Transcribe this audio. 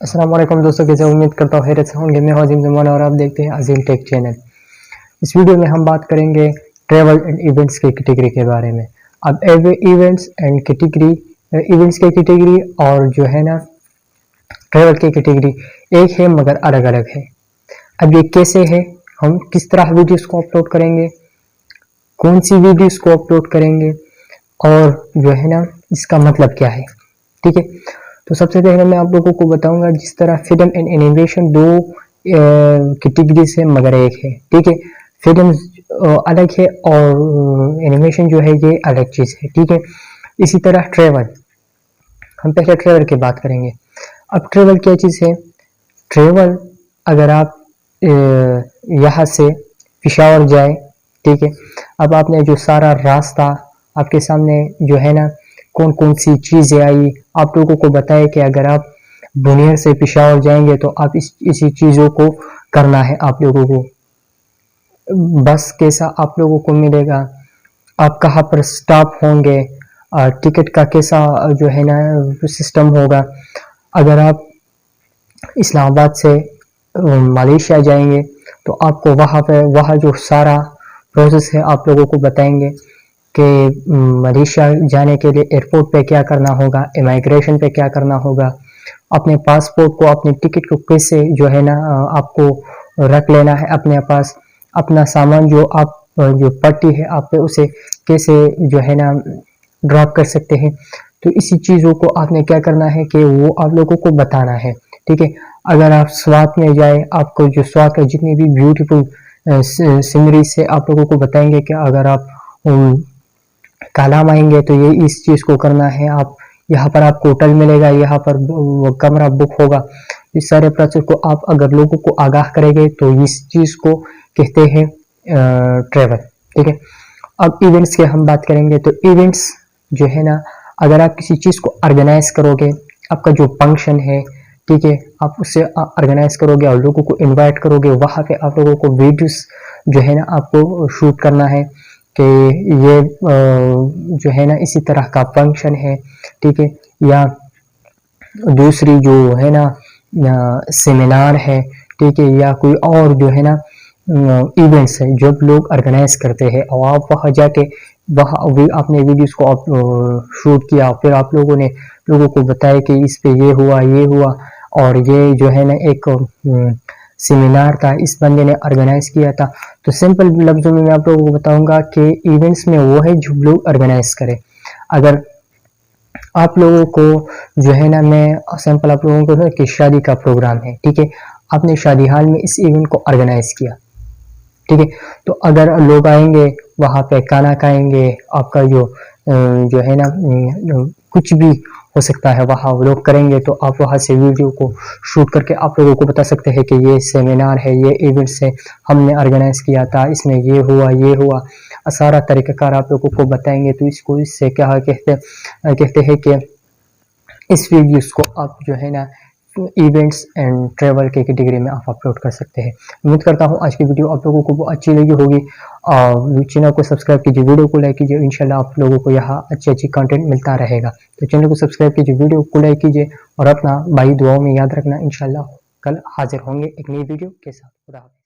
अस्सलाम वालेकुम दोस्तों, कैसे उम्मीद करता हूँ खैरियत से होंगे। मैं अज़ीम ज़मान और आप देखते हैं अज़ीम टेक चैनल। इस वीडियो में हम बात करेंगे ट्रैवल एंड इवेंट्स की कैटेगरी के बारे में। अब इवेंट्स एंड कैटेगरी, इवेंट्स की कैटेगरी और जो है ना ट्रैवल की कैटेगरी एक है मगर अलग अलग है। अब ये कैसे है, हम किस तरह वीडियोस को अपलोड करेंगे, कौन सी वीडियोस को अपलोड करेंगे और जो है ना इसका मतलब क्या है। ठीक है, तो सबसे पहले मैं आप लोगों को बताऊंगा जिस तरह फिल्म एंड एनिमेशन दो कैटेगरी से मगर एक है। ठीक है, फिल्म अलग है और एनिमेशन जो है ये अलग चीज़ है। ठीक है, इसी तरह ट्रेवल, हम पहले ट्रेवल की बात करेंगे। अब ट्रेवल क्या चीज़ है? ट्रेवल, अगर आप यहाँ से पिशावर जाए, ठीक है, अब आपने जो सारा रास्ता आपके सामने जो है ना कौन कौन सी चीज़ें आई, आप लोगों को बताए कि अगर आप बुनियर से पिशावर जाएंगे तो आप इसी चीज़ों को करना है। आप लोगों को बस कैसा आप लोगों को मिलेगा, आप कहाँ पर स्टॉप होंगे, टिकट का कैसा जो है ना सिस्टम होगा। अगर आप इस्लामाबाद से मलेशिया जाएंगे तो आपको वहाँ जो सारा प्रोसेस है आप लोगों को बताएंगे कि मलेशिया जाने के लिए एयरपोर्ट पे क्या करना होगा, इमिग्रेशन पे क्या करना होगा, अपने पासपोर्ट को, अपने टिकट को कैसे जो है ना आपको रख लेना है अपने पास, अपना सामान जो आप जो पट्टी है आप पे उसे कैसे जो है ना ड्रॉप कर सकते हैं। तो इसी चीज़ों को आपने क्या करना है कि वो आप लोगों को बताना है। ठीक है, अगर आप स्वात में जाए, आपको जो स्वात का जितनी भी ब्यूटीफुल सीनरी से आप लोगों को बताएंगे कि अगर आप कालाम आएंगे तो ये इस चीज़ को करना है, आप यहाँ पर आपको होटल मिलेगा, यहाँ पर कमरा बुक होगा। इस सारे प्रोसेस को आप अगर लोगों को आगाह करेंगे तो इस चीज़ को कहते हैं ट्रेवल। ठीक है, अब इवेंट्स की हम बात करेंगे तो इवेंट्स जो है ना, अगर आप किसी चीज़ को ऑर्गेनाइज करोगे, आपका जो फंक्शन है, ठीक है, आप उसे ऑर्गेनाइज करोगे और लोगों को इनवाइट करोगे, वहाँ पे आप लोगों को वीडियोस जो है ना आपको शूट करना है कि ये जो है ना इसी तरह का फंक्शन है। ठीक है, या दूसरी जो है ना सेमिनार है, ठीक है, या कोई और जो है ना इवेंट्स है जब लोग ऑर्गेनाइज करते हैं और आप वहाँ जाके वहाँ भी आपने वीडियोस को आप शूट किया, फिर आप लोगों ने लोगों को बताया कि इस पे ये हुआ और ये जो है ना एक सेमिनार था, इस बंदे ने ऑर्गेनाइज किया था। तो सिंपल लफ्ज़ों में मैं आप लोगों को बताऊंगा कि इवेंट्स में वो है जो लोग ऑर्गेनाइज करें। अगर आप लोगों को जो है ना, मैं सिंपल आप लोगों को ना कि शादी का प्रोग्राम है, ठीक है, आपने शादी हाल में इस इवेंट को ऑर्गेनाइज किया, ठीक है, तो अगर लोग आएंगे वहाँ पे खाना खाएंगे, आपका जो है ना कुछ भी हो सकता है वहाँ वो लोग करेंगे, तो आप वहाँ से वीडियो को शूट करके आप लोगों को बता सकते हैं कि ये सेमिनार है, ये इवेंट्स है, हमने ऑर्गेनाइज किया था, इसमें ये हुआ सारा तरीक़ाकार आप लोगों को बताएंगे। तो इससे क्या कहते हैं कि इस वीडियोस को आप जो है ना इवेंट्स एंड ट्रैवल के कैटेगरी में आप अपलोड कर सकते हैं। उम्मीद करता हूँ आज की वीडियो आप लोगों को बहुत अच्छी लगी होगी और चैनल को सब्सक्राइब कीजिए, वीडियो को लाइक कीजिए, इंशाल्लाह आप लोगों को यहाँ अच्छी कंटेंट मिलता रहेगा। तो चैनल को सब्सक्राइब कीजिए, वीडियो को लाइक कीजिए और अपना भाई दुआओं में याद रखना। इंशाल्लाह कल हाजिर होंगे एक नई वीडियो के साथ। खुदा हाफिज़।